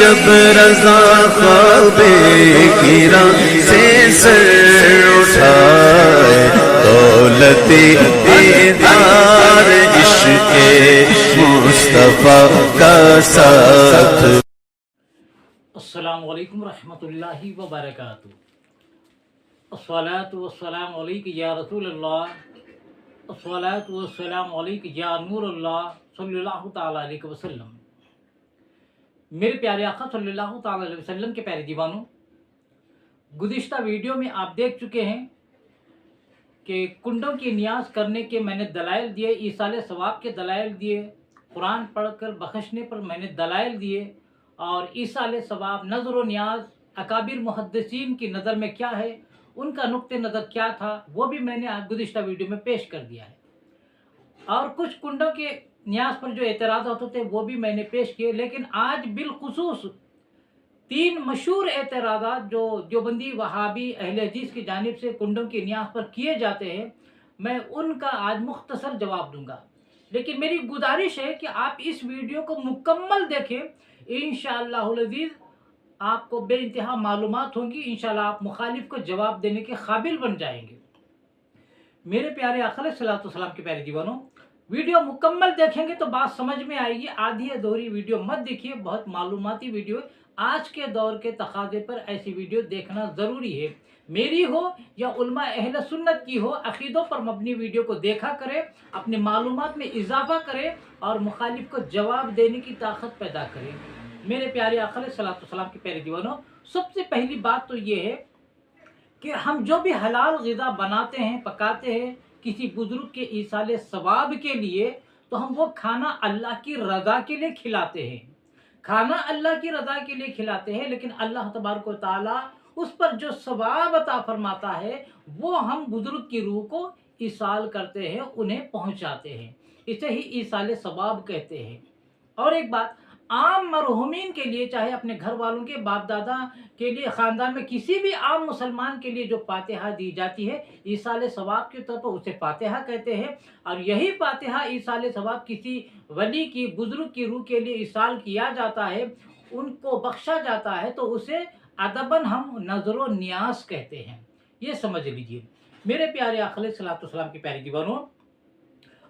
जब रज़ा ख्वाबे गिरा से सर उठाए, दौलते दीदार इश्क़े मुस्तफ़ा का साथ। अस्सलामु अलैकुम रहमतुल्लाहि व बरकातुहू। अस्सलातु वस्सलामु अलैका या रसूलल्लाह, अस्सलातु वस्सलामु अलैका या नूरल्लाह सल्लल्लाहु तआला अलैहि वसल्लम। मेरे प्यारे आका सल्लल्लाहु तआला अलैहि वसल्लम के प्यारे दीवानों, गुज़िश्ता वीडियो में आप देख चुके हैं कि कुंडों की नियाज़ करने के मैंने दलाइल दिए, ईसाले सवाब के दलाइल दिए, कुरान पढ़कर बख्शने पर मैंने दलाइल दिए, और ईसाले सवाब, नज़र व नियाज़, अकाबिर मुहद्दिसीन की नज़र में क्या है, उनका नुक्ते नज़र क्या था, वो भी मैंने आज गुज़िश्ता वीडियो में पेश कर दिया है। और कुछ कुंडों के न्यास पर जो एतराज़ होते थे वो भी मैंने पेश किए। लेकिन आज बिलखुसूस 3 मशहूर एतराज़ात जो देवबंदी वहाबी अहले हदीस की जानिब से कुंडों की न्यास पर किए जाते हैं, मैं उनका आज मुख्तसर जवाब दूंगा। लेकिन मेरी गुजारिश है कि आप इस वीडियो को मुकम्मल देखें, इंशाअल्लाहुल अज़ीज़ आपको बेइंतहा मालूमात होंगी, इंशाअल्लाह आप मुखालिफ को जवाब देने के काबिल बन जाएंगे। मेरे प्यारे आका अलैहिस्सलातु वस्सलाम के प्यारे दीवानों, वीडियो मुकम्मल देखेंगे तो बात समझ में आएगी। आधी अधूरी वीडियो मत देखिए, बहुत मालूमाती वीडियो। आज के दौर के तकाज़े पर ऐसी वीडियो देखना ज़रूरी है। मेरी हो या उलमा अहले सुन्नत की हो, अकीदों पर मबनी वीडियो को देखा करें, अपनी मालूमात में इजाफा करें और मुखालिफ को जवाब देने की ताकत पैदा करें। मेरे प्यारे आका अलैहिस्सलातु वस्सलाम के प्यारे दीवानों, सबसे पहली बात तो ये है कि हम जो भी हलाल ग़िज़ा बनाते हैं, पकाते हैं किसी बुज़ुर्ग के ईसाले सवाब के लिए, तो हम वो खाना अल्लाह की रज़ा के लिए खिलाते हैं। खाना अल्लाह की रज़ा के लिए खिलाते हैं, लेकिन अल्लाह तबारक व तआला उस पर जो सवाब अता फरमाता है वो हम बुज़ुर्ग की रूह को ईसाल करते हैं, उन्हें पहुँचाते हैं। इसे ही ईसाले सवाब कहते हैं। और एक बात, आम मरहूमीन के लिए, चाहे अपने घर वालों के, बाप दादा के लिए, ख़ानदान में किसी भी आम मुसलमान के लिए जो फातिहा दी जाती है, ईसाले सवाब के तौर पर उसे फातिहा कहते हैं। और यही फातिहा ईसाले सवाब किसी वली की, बुज़ुर्ग की रूह के लिए ईसाल किया जाता है, उनको बख्शा जाता है, तो उसे अदबन हम नज़र व नियाज़ कहते हैं। ये समझ लीजिए मेरे प्यारे आका अलैहिस्सलातु वस्सलाम के प्यारे दीवानों।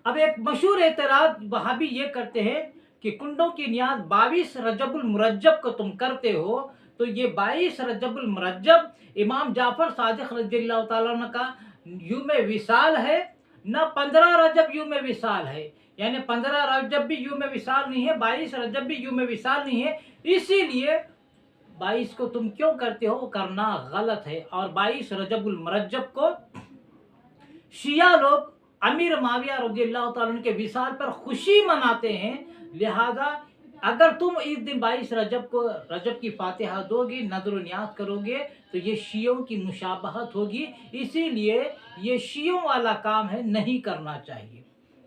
अब एक मशहूर एतराज़ वहाबी ये करते हैं कि कुंडों की नियाज़ 22 रजबुल मुरज्जब को तुम करते हो, तो ये 22 रजबुल मुरज्जब इमाम जाफ़र सादिक़ रज़ियल्लाहु ताला अन्हु का यूम विसाल है, न 15 रजब यूम विसाल है। यानी 15 रजब भी यूम विसाल नहीं है, 22 रजब भी यूम विसाल नहीं है। इसीलिए 22 को तुम क्यों करते हो, वो करना गलत है। और 22 रजबुल मुरज्जब को शिया लोग अमीर माविया रज़ियल्लाहु ताला अन्हु के विसाल पर खुशी मनाते हैं। लिहाजा अगर तुम इस दिन 22 रजब को रजब की फातिहा दोगे, नज़र व नियाज़ करोगे, तो ये शियों की मुशाबहत होगी। इसीलिए ये शियों वाला काम है, नहीं करना चाहिए,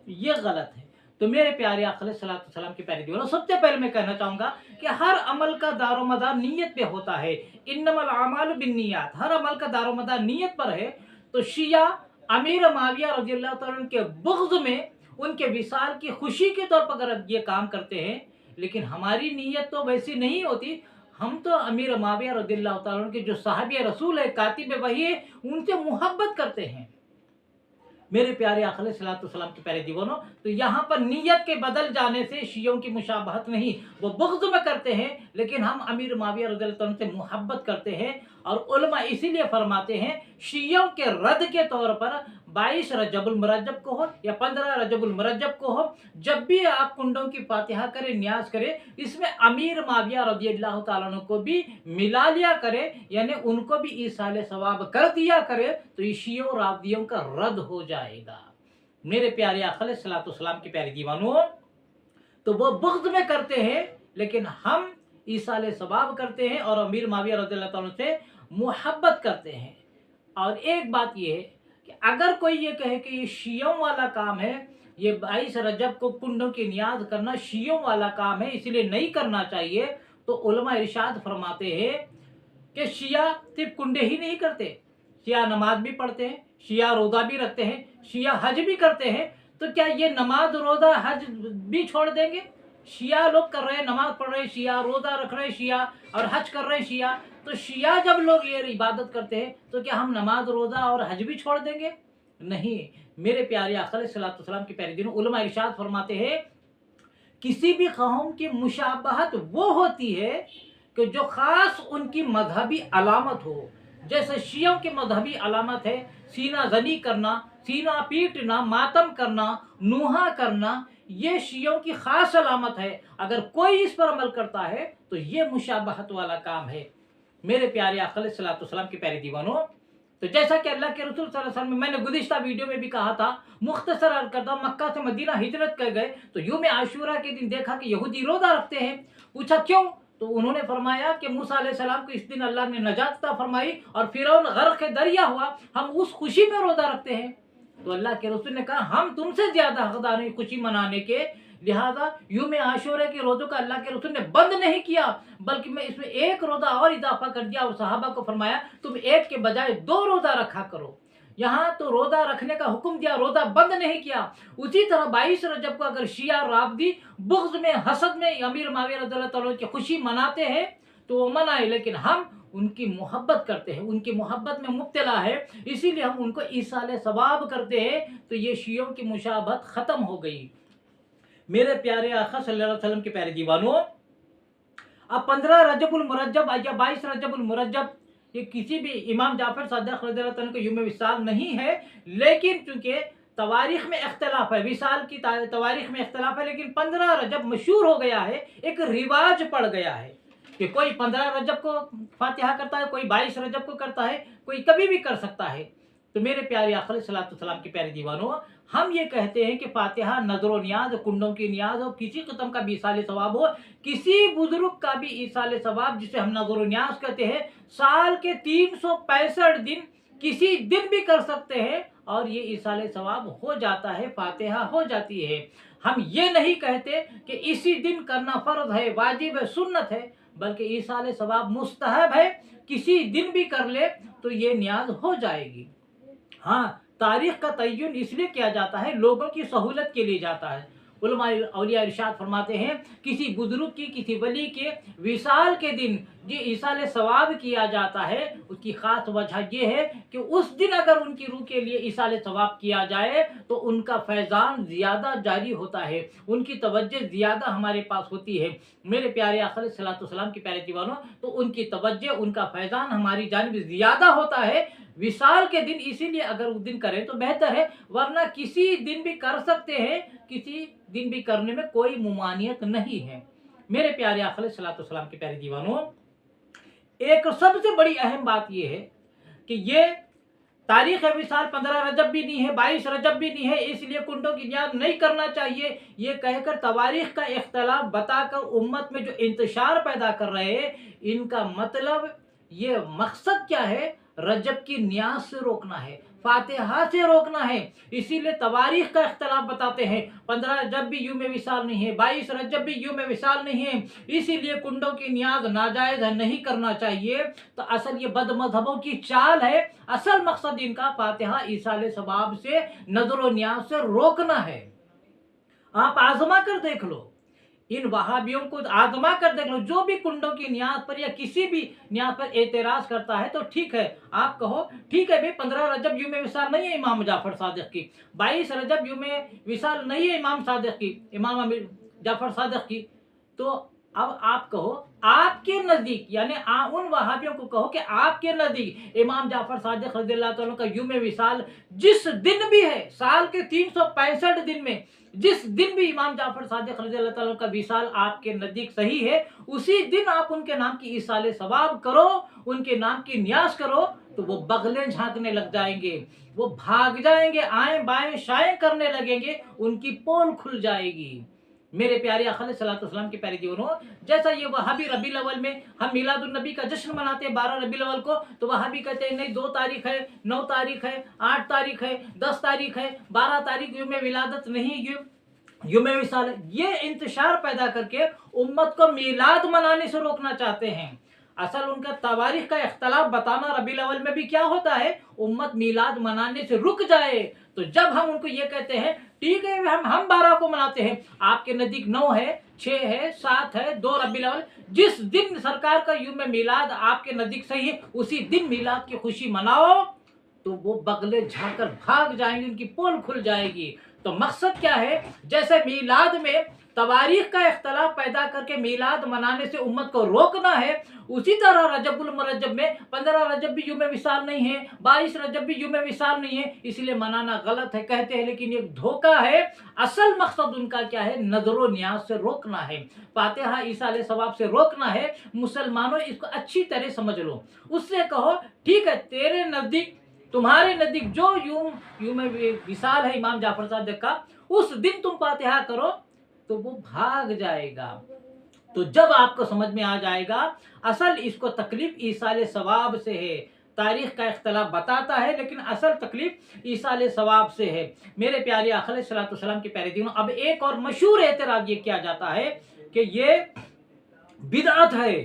ये गलत है। तो मेरे प्यारे आका अलैहिस्सलातु वस्सलाम के प्यारे दीवानों, सबसे पहले मैं कहना चाहूँगा कि हर अमल का दारोमदार नीयत पे होता है। इन्नमल आमालु बिन्नियात, हर अमल का दारोमदार नीयत पर है। तो शिया अमीर माविया रज़ियल्लाहु ताला अन्हु के बुग़्ज़ में, उनके विसाल की खुशी के तौर पर अगर ये काम करते हैं, लेकिन हमारी नीयत तो वैसी नहीं होती। हम तो अमीर माविया रज़ियल्लाहु ताला अन्हु के जो साहिब रसूल है, कातिब वही है, उनसे मोहब्बत करते हैं। मेरे प्यारे आका अलैहिस्सलातु वस्सलाम के प्यारे दीवानों, तो यहाँ पर नीयत के बदल जाने से शियों की मुशाबहत नहीं, वो बुग़्ज़ में करते हैं, लेकिन हम अमीर माविया रज़ियल्लाहु अन्हु से मोहब्बत करते हैं। और उलमा इसीलिए फरमाते हैं, शियों के रद्द के तौर पर 22 रजबुल मुरज्जब को हो या 15 रजबुल मुरज्जब को हो, जब भी आप कुंडों की फातिहा करें, नियाज़ करें, इसमें अमीर माविया रज़ियल्लाहु ताला अन्हु को भी मिला लिया करें, यानी उनको भी ईसाले सवाब कर दिया करें, तो ये शियों राफ़िदियों का रद्द हो जाएगा। मेरे प्यारे आका अलैहिस्सलातु वस्सलाम के प्यारे दीवानों, तो वो बुग़्ज़ में करते हैं, लेकिन हम ईसाले सवाब करते हैं और अमीर माविया रज़ियल्लाहु ताला अन्हु से मोहब्बत करते हैं। और एक बात ये है कि अगर कोई ये कहे कि ये शियों वाला काम है, ये 22 रजब को कुंडों की नियाज़ करना शियों वाला काम है, इसीलिए नहीं करना चाहिए, तो उलमा इरशाद फरमाते हैं कि शिया सिर्फ कुंडे ही नहीं करते, शिया नमाज भी पढ़ते हैं, शिया रोज़ा भी रखते हैं, शिया हज भी करते हैं। तो क्या ये नमाज, रोज़ा, हज भी छोड़ देंगे? शिया लोग कर रहे हैं, नमाज पढ़ रहे हैं शिया, रोज़ा रख रहे हैं शिया और हज कर रहे हैं शिया, तो शिया जब लोग ये इबादत करते हैं तो क्या हम नमाज रोज़ा और हज भी छोड़ देंगे? नहीं। मेरे प्यारे आका अलैहिस्सलातु वस्सलाम के प्यारे दिनों उलमा इरशाद फरमाते हैं, किसी भी कौम की मुशाबहत वो होती है कि जो ख़ास उनकी मजहबी अलामत हो। जैसे शियों की मजहबी अलामत है सीना जनी करना, सीना पीटना, मातम करना, नूहा करना, ये शियों की ख़ास अलामत है। अगर कोई इस पर अमल करता है तो ये मुशाबहत वाला काम है। मेरे प्यारे आका अलैहिस्सलातु वस्सलाम के प्यारे दीवानों, तो जैसा कि अल्लाह के रसूल सल्लल्लाहु अलैहि वसल्लम, मैंने गुज़िश्ता वीडियो में भी कहा था, मुख्तसर अर्ज़ करता, मक्का से मदीना हिजरत कर गए तो यौम आशूरा के दिन देखा कि यहूदी रोज़ा रखते हैं। पूछा क्यों? तो उन्होंने फरमाया कि मूसा अलैहिस्सलाम को इस दिन अल्लाह ने नजात अता फरमाई और फिरौन गर्क़ दरिया हुआ, हम उस खुशी में रोज़ा रखते हैं। तो अल्लाह के रसूल ने कहा हम तुमसे ज़्यादा हक़दार हैं खुशी मनाने के, लिहाजा यौम आशूरा के रोज़ों का अल्लाह के रसूल ने बंद नहीं किया, बल्कि मैं इसमें एक रोज़ा और इजाफा कर दिया और सहाबा को फरमाया तुम एक के बजाय 2 रोज़ा रखा करो। यहाँ तो रोज़ा रखने का हुक्म दिया, रोज़ा बंद नहीं किया। उसी तरह 22 रजब को अगर शिया रावदी बुग़्ज़ में, हसद में अमीर माविया रज़ियल्लाहु ताला की खुशी मनाते हैं तो वो मनाए, लेकिन हम उनकी मोहब्बत करते हैं, उनकी मोहब्बत में मुब्तला है, इसीलिए हम उनको ईसाले सवाब करते हैं। तो ये शियों की मुशाबहत ख़त्म हो गई। मेरे प्यारे आका सल्लल्लाहु अलैहि वसल्लम के प्यारे दीवानों, अब 15 रजबुल मुरज्जब या 22 रजबुल मुरज्जब ये किसी भी इमाम जाफर सादिक़ रज़ियल्लाहु ताला का यौम विसाल नहीं है, लेकिन चूँकि तवारीख़ में इख्तिलाफ़ है, विसाल की तवारीख़ में इख्तिलाफ़ है, लेकिन 15 रजब मशहूर हो गया है, एक रिवाज पड़ गया है कि कोई 15 रजब को फातिहा करता है, कोई 22 रजब को करता है, कोई कभी भी कर सकता है। तो मेरे प्यारे आका अलैहिस्सलातु वस्सलाम के प्यारे दीवानों, हम ये कहते हैं कि फातिहा, नज़र व नियाज, कुंडों की नियाज हो, किसी किस्म का भी ईसाले सवाब हो, किसी बुजुर्ग का भी ईसाले सवाब जिसे हम नज़र व नियाज कहते हैं, साल के 365 दिन किसी दिन भी कर सकते हैं और ये ईसाले सवाब हो जाता है, फातिहा हो जाती है। हम ये नहीं कहते कि इसी दिन करना फ़र्ज है, वाजिब है, सुन्नत है, बल्कि ईसाले सवाब मुस्तहब है, किसी दिन भी कर ले तो ये नियाज हो जाएगी। हाँ, तारीख़ का तय्युन इसलिए किया जाता है, लोगों की सहूलत के लिए जाता है। उलमा औलिया इरशाद फरमाते हैं, किसी बुजुर्ग की, किसी वली के विसाल के दिन जो ईसाले सवाब किया जाता है, उसकी ख़ास वजह यह है कि उस दिन अगर उनकी रूह के लिए ईसाले सवाब किया जाए तो उनका फैज़ान ज़्यादा जारी होता है, उनकी तवज्जो ज़्यादा हमारे पास होती है। मेरे प्यारे आका अलैहिस्सलातु वस्सलाम के प्यारे दीवानों, तो उनकी तवज्जो, उनका फैज़ान हमारी जानिब ज़्यादा होता है विसाल के दिन, इसीलिए अगर उस दिन करें तो बेहतर है, वरना किसी दिन भी कर सकते हैं, किसी दिन भी करने में कोई मुमानियत नहीं है। मेरे प्यारे आका अलैहिस्सलातु वस्सलाम के प्यारे दीवानों, एक सबसे बड़ी अहम बात यह है कि ये तारीख़ विसाल 15 रजब भी नहीं है, 22 रजब भी नहीं है, इसलिए कुंडों की नियाज नहीं करना चाहिए, ये कहकर तवारीख़ का इख्तलाफ बताकर उम्मत में जो इंतशार पैदा कर रहे हैं, इनका मतलब ये मकसद क्या है? रजब की नियाज से रोकना है, फातिहा से रोकना है, इसीलिए तवारीख़ का इख्तलाफ बताते हैं। 15 रजब भी यौम विसाल नहीं है, 22 रजब भी यौम विसाल नहीं है, इसीलिए कुंडों की नियाज नाजायज़ है, नहीं करना चाहिए। तो असल ये बदमज़हबों की चाल है, असल मकसद इनका फातिहा, ईसाले सवाब से, नज़र व नियाज से रोकना है। आप आज़मा कर देख लो, इन वहाबियों को आज़मा कर देख लो, जो भी कुंडों की नियाज पर या किसी भी नियाज पर एतराज़ करता है तो ठीक है, आप कहो ठीक है भाई 15 रजब यौम विसाल नहीं है इमाम जाफ़र सादिक़ की, 22 रजब यौम विसाल नहीं है इमाम सादिक़ की, इमाम अमीर जाफ़र सादिक़ की, तो अब आप कहो आपके नज़दीक, यानी उन वहाबियों को कहो कि आपके नज़दीक इमाम जाफ़र सादिक़ रज़ियल्लाहु ताला का यौम विसाल जिस दिन भी है, साल के 365 दिन में जिस दिन भी इमाम जाफ़र सादिक़ रज़ियल्लाहु ताला का विसाल आपके नज़दीक सही है, उसी दिन आप उनके नाम की ईसाले सवाब करो, उनके नाम की नियाज करो, तो वो बगलें झांकने लग जाएंगे, वो भाग जाएंगे, आएँ बाएँ शाएँ करने लगेंगे, उनकी पोल खुल जाएगी। मेरे प्यारे आका अलैहिस्सलातु वस्सलाम के प्यारे दीवानों, जैसा ये वहाबी रबीउल अव्वल में हम मिलादुन नबी का जश्न मनाते हैं 12 रबीउल अव्वल को, तो वहाबी कहते हैं नहीं 2 तारीख है, 9 तारीख है, 8 तारीख है, 10 तारीख है, 12 तारीख यौम विलादत नहीं, यौम विसाल। ये इंतशार पैदा करके उम्मत को मिलाद मनाने से रोकना चाहते हैं। असल उनका तवारीख का इख्तलाफ बताना रबीउल अव्वल में भी क्या होता है, उम्मत मीलाद मनाने से रुक जाए। तो जब हम उनको ये कहते हैं ठीक है हम 12 को मनाते हैं, आपके नज़दीक 9 है, 6 है, 7 है, 2 रबीउल अव्वल, जिस दिन सरकार का यूम मीलाद आपके नज़दीक सही है उसी दिन मीलाद की खुशी मनाओ, तो वो बगले झाकर भाग जाएंगे, उनकी पोल खुल जाएगी। तो मकसद क्या है, जैसे मीलाद में तवारीख का इख्तलाफ पैदा करके मीलाद मनाने से उम्मत को रोकना है, उसी तरह रजबुल मुरज्जब में 15 रजब भी यूम विसाल नहीं है, 22 रजब भी यूम विसाल नहीं है, इसलिए मनाना गलत है कहते हैं, लेकिन एक धोखा है। असल मकसद उनका क्या है, नजरो नियाज से रोकना है, फातिहा ईसाले सवाब से रोकना है। मुसलमानों इसको अच्छी तरह समझ लो, उससे कहो ठीक है तेरे नज़दीक तुम्हारे नज़दीक जो यूम विसाल है इमाम जाफर सादिक का, उस दिन तुम फातिहा करो तो वो भाग जाएगा। तो जब आपको समझ में आ जाएगा असल इसको तकलीफ ईसाले सवाब से है, तारीख का इख्तलाफ बताता है लेकिन असल तकलीफ ईसाले सवाब से है। मेरे प्यारे आका अलैहिस्सलातु वस्सलाम के प्यारे दिनों, अब एक और मशहूर एतराज़ ये किया जाता है कि ये बिदअत है,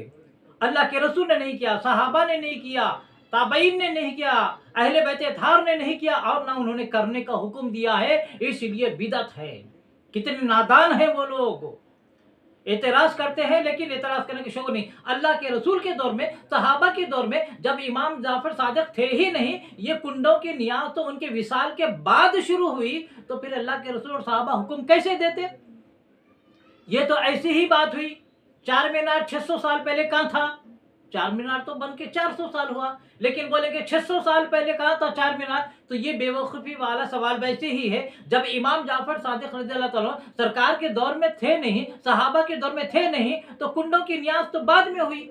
अल्लाह के रसूल ने नहीं किया, सहाबा ने नहीं किया, ताबईन ने नहीं किया, अहले बैत अतहार ने नहीं किया और ना उन्होंने करने का हुक्म दिया है, इसलिए बिदअत है। कितने नादान हैं वो लोग, एतराज करते हैं लेकिन एतराज करने के शौक नहीं। अल्लाह के रसूल के दौर में, सहाबा के दौर में जब इमाम जाफर सादिक थे ही नहीं, ये कुंडों की नियाज तो उनके विसाल के बाद शुरू हुई, तो फिर अल्लाह के रसूल और सहाबा हुक्म कैसे देते? ये तो ऐसी ही बात हुई। चार मीनार 600 साल पहले कहाँ था? चार मीनार तो बन के 400 साल हुआ, लेकिन बोले कि 600 साल पहले कहाँ था चार मीनार? तो ये बेवकूफ़ी वाला सवाल वैसे ही है, जब इमाम जाफर सादिक रज़ियल्लाहु ताला सरकार के दौर में थे नहीं, सहाबा के दौर में थे नहीं, तो कुंडों की नियाज तो बाद में हुई।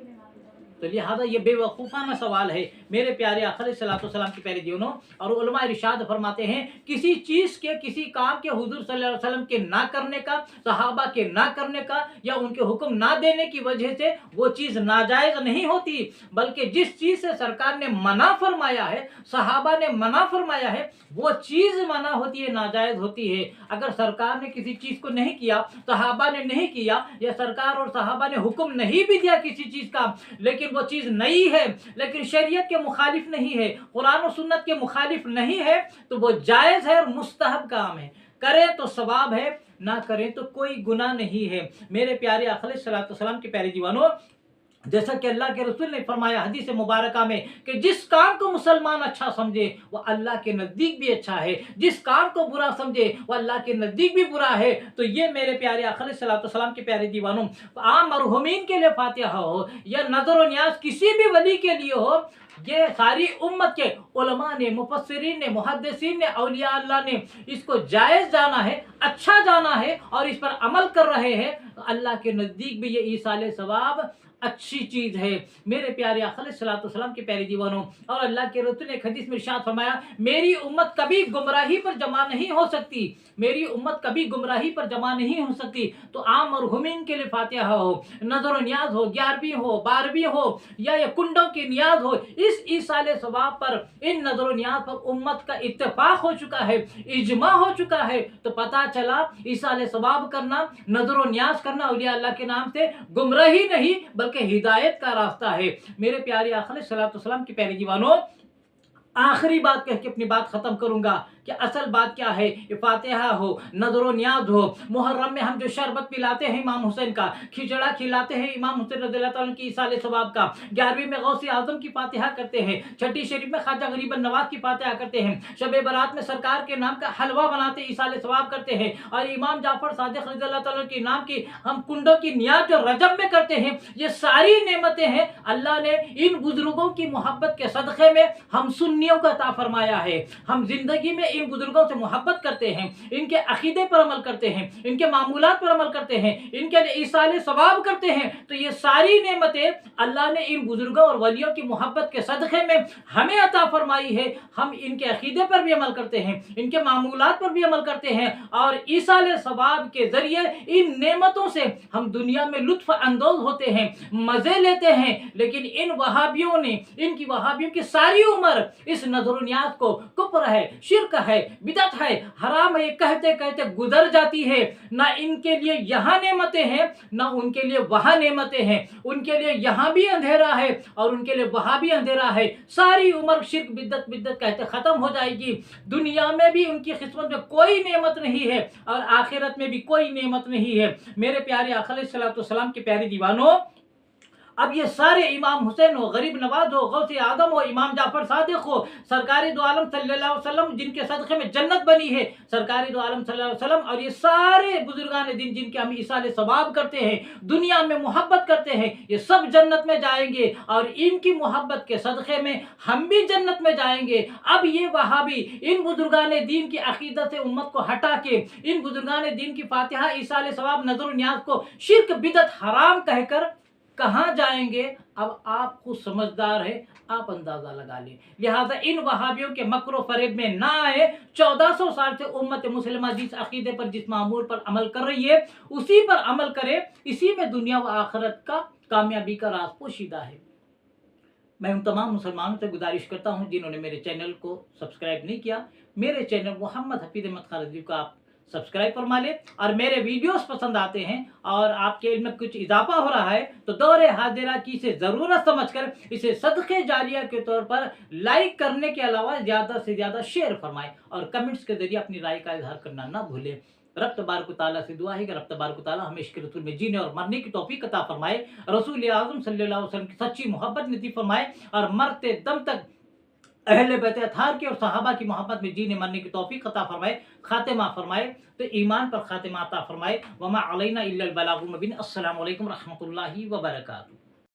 तो लिहाजा ये बेवकूफ़ाना सवाल है मेरे प्यारे आका अलैहिस्सलातु वस्सलाम के प्यारे जीवनों। और उलमा इरशाद फरमाते हैं किसी चीज़ के, किसी काम के हुजूर सल्लल्लाहु अलैहि वसल्लम के ना करने का, सहाबा के ना करने का या उनके हुक्म ना देने की वजह से वो चीज़ नाजायज़ नहीं होती, बल्कि जिस चीज़ से सरकार ने मना फरमाया है, सहाबा ने मना फरमाया है, वो चीज़ मना होती है, नाजायज़ होती है। अगर सरकार ने किसी चीज़ को नहीं किया, सहाबा ने नहीं किया, या सरकार और सहाबा ने हुक्म नहीं भी दिया किसी चीज़ का, लेकिन वो चीज़ नई है, लेकिन शरीयत के मुखालिफ नहीं है, कुरान और सुन्नत के मुखालिफ नहीं है, तो वो जायज़ है और मुस्तहब काम है। करें तो सवाब है, ना करें तो कोई गुनाह नहीं है। मेरे प्यारे आका अलैहिस्सलातु वस्सलाम के प्यारे दीवानों, जैसा कि अल्लाह के रसूल ने फरमाया हदीस मुबारका में कि जिस काम को मुसलमान अच्छा समझे वो अल्लाह के नज़दीक भी अच्छा है, जिस काम को बुरा समझे वो अल्लाह के नज़दीक भी बुरा है। तो ये मेरे प्यारे आका अलैहिस्सलातु वस्सलाम के प्यारे दीवानों, आम मरहुमीन के लिए फातिहा हो या नज़र व नियाज किसी भी वली के लिए हो, ये सारी उम्मत के उलमा ने, मुफस्सिरीन ने, मुहद्दिसीन ने, औलिया अल्लाह ने इसको जायज़ जाना है, अच्छा जाना है और इस पर अमल कर रहे हैं। अल्लाह के नज़दीक भी ये ईसाले सवाब अच्छी चीज़ है। मेरे प्यारे आका अलैहिस्सलातु वस्सलाम के प्यारे दीवानों, और अल्लाह के रसूल ने एक हदीस में इरशाद फरमाया मेरी उम्मत कभी गुमराही पर जमा नहीं हो सकती, मेरी उम्मत कभी गुमराही पर जमा नहीं हो सकती। तो आम मरहुमीन के लिए फातिहा हो, नज़र नियाज हो, 11वीं हो, 12वीं हो या ये कुंडों की नियाज हो, इस ईसाले सवाब पर, इन नज़र नियाज पर उम्मत का इत्तेफाक हो चुका है, इजमा हो चुका है। तो पता चला ईसाले सवाब करना, नज़र नियाज करना औलिया अल्लाह के नाम से गुमराही नहीं बल्कि हिदायत का रास्ता है। मेरे प्यारे आका अलैहिस्सलातु वस्सलाम के प्यारे दीवानों, आखिरी बात कह के अपनी बात खत्म करूंगा कि असल बात क्या है। ये फातिहा हो, नज़र नियाज हो, मुहर्रम में हम जो शरबत पिलाते हैं इमाम हुसैन का, खिचड़ा खिलाते हैं इमाम हुसैन रज़ियल्लाहु ताला की ईसाले सवाब का, 11वीं में गौसे आज़म की फातिहा करते हैं, छठी शरीफ में ख्वाजा गरीब नवाज की फातिहा करते हैं, शब बारात में सरकार के नाम का हलवा बनाते ईसाले सवाब करते हैं, और इमाम जाफर सादिक रज़ियल्लाहु ताला के नाम की हम कुंडों की नियाज जो रजब में करते हैं। ये सारी नेमतें हैं अल्लाह ने इन बुजुर्गों की मोहब्बत के सदक़े में हम सुन्नियों को अता फरमाया है। हम जिंदगी में इन बुजुर्गों से मोहब्बत करते हैं, इनके अकीदे पर अमल करते हैं, इनके मामूलात पर अमल करते हैं, इनके ईसाले सवाब करते हैं। तो ये सारी नेमतें अल्लाह ने इन बुजुर्गों और वलियों की मोहब्बत के सदक़े में हमें अता फरमाई है। हम इनके अकीदे पर भी अमल करते हैं, इनके मामूलात पर भी अमल करते हैं, और ईसाले सवाब के ज़रिए इन नेमतों से हम दुनिया में लुत्फ़ अंदोज़ होते हैं, मज़े लेते हैं। लेकिन इन वहाबियों ने, इनकी वहाबियों की सारी उम्र इस नज़र नियाज को कुफ्र है, शिर्क है, बिदअत है, हराम है, ये कहते कहते गुजर जाती है। ना इनके लिए यहाँ नेमतें हैं, ना उनके लिए वहाँ नेमतें हैं। उनके लिए यहाँ भी अंधेरा है और उनके लिए वहाँ भी अंधेरा है। सारी उम्र शिर्क बिदअत बिदअत कहते ख़त्म हो जाएगी। दुनिया में भी उनकी किस्मत में कोई नेमत नहीं है और आखिरत में भी कोई नेमत नहीं है। मेरे प्यारे आका अलैहिस्सलाम के प्यारे दीवानों, अब ये सारे इमाम हुसैन हो, गरीब नवाज हो, गौसे आदम हो, इमाम जाफर सादिक हो, सरकारी दो आलम सल्लल्लाहु अलैहि वसल्लम जिनके सदक़े में जन्नत बनी है, सरकारी दो आलम सल्लल्लाहु अलैहि वसल्लम, और ये सारे बुजुर्गान दिन जिनके हम इसाले सवाब करते हैं, दुनिया में मोहब्बत करते हैं, ये सब जन्नत में जाएंगे और इनकी मोहब्बत के सदक़े में हम भी जन्नत में जाएंगे। अब ये वहाबी इन बुजुर्गान दीन की अकीदत से उम्मत को हटा के इन बुजुर्गान दीन की फातिहा, इसाले सवाब, नजर न्याज को शिर्क बिदअत हराम कहकर कहाँ जाएंगे? अब आप खुद समझदार है, आप अंदाजा लगा लें। लिहाजा इन वहाबियों के मकरो फरेब में ना आए। 1400 साल से उम्मत मुस्लिमा जिस अकीदे पर, जिस मामूल पर अमल कर रही है, उसी पर अमल करे। इसी में दुनिया व आखिरत का कामयाबी का राज पोशीदा है। मैं उन तमाम मुसलमानों से गुजारिश करता हूँ जिन्होंने मेरे चैनल को सब्सक्राइब नहीं किया, मेरे चैनल मोहम्मद हफीज अहमद खालिदी को आप सब्सक्राइब फरमा ले। और मेरे वीडियोस पसंद आते हैं और आपके इल्म में कुछ इजाफा हो रहा है तो दौरे हाजिरा की इसे ज़रूरत समझकर इसे सदक़े जारिया के तौर पर लाइक करने के अलावा ज़्यादा से ज़्यादा शेयर फरमाएं और कमेंट्स के ज़रिए अपनी राय का इजहार करना ना भूलें। रब तबारक व तआला से दुआ है कि रब तबारक व तआला हमें इश्क़ रसूल में जीने और मरने की तौफीक अता फरमाए, रसूल आज़म सल्लल्लाहु अलैहि वसल्लम की सच्ची मोहब्बत नसीब फरमाए और मरते दम तक अहले बैत अताहर की और सहाबा की मोहब्बत में जीने मरने की तौफीक अता फरमाए, खातिमा फरमाए, तो ईमान पर खातिमा अता फरमाए। वमा अलैना इल्लल बलागुल मुबीन। अस्सलामु अलैकुम रहमतुल्लाहि व बरकातुहू।